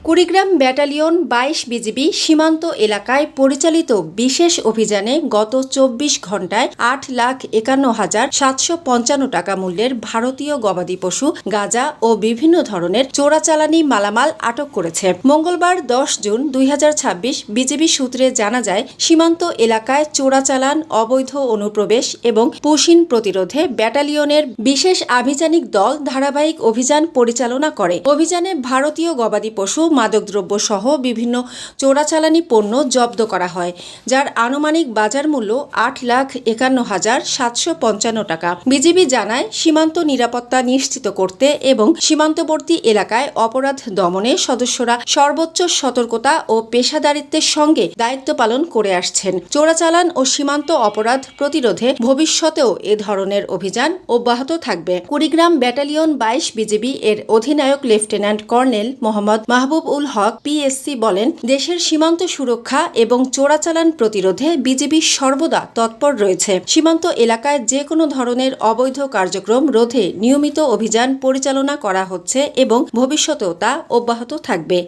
Kurigram battalion ২২ BGB সীমান্ত এলাকায় পরিচালিত বিশেষ অভিযানে গত ২৪ ঘণ্টায় ৮,৫১,৭৫৫ টাকা মূল্যের ভারতীয় গবাদি পশু, গাঁজা ও বিভিন্ন ধরনের চোরাচালানি মালামাল আটক করেছে। মঙ্গলবার ১০ জুন ২০২৬ বিজিবি সূত্রে জানা যায়, সীমান্ত এলাকায় চোরাচালান, অবৈধ অনুপ্রবেশ এবং পুশিন প্রতিরোধে ব্যাটালিয়নের বিশেষ আভিযানিক দল ধারাবাহিক অভিযান পরিচালনা করে। অভিযানে ভারতীয় গবাদি পশু, মাদকদ্রব্য সহ বিভিন্ন চোরাচালানি পণ্য জব্দ করা হয়, যার আনুমানিক বাজার মূল্য ৮,৫১,৭৫৫ টাকা। বিজিবি জানায়, সীমান্ত নিরাপত্তা নিশ্চিত করতে এবং সীমান্তবর্তী এলাকায় অপরাধ দমনে সদস্যরা সর্বোচ্চ সতর্কতা ও পেশাদারিত্বের সঙ্গে দায়িত্ব পালন করে আসছেন। চোরাচালান ও সীমান্ত অপরাধ প্রতিরোধে ভবিষ্যতেও এ ধরনের অভিযান অব্যাহত থাকবে। কুড়িগ্রাম ব্যাটালিয়ন ২২ বিজিবি এর অধিনায়ক লেফটেন্যান্ট কর্নেল মোহাম্মদ মাহবুব-উল হক পিএসসি বলেন, দেশের সীমান্ত সুরক্ষা এবং চোরাচালান প্রতিরোধে বিজিবি সর্বদা তৎপর রয়েছে। সীমান্ত এলাকায় যে কোনো ধরনের অবৈধ কার্যক্রম রোধে নিয়মিত অভিযান পরিচালনা করা হচ্ছে এবং ভবিষ্যতেও তা অব্যাহত থাকবে।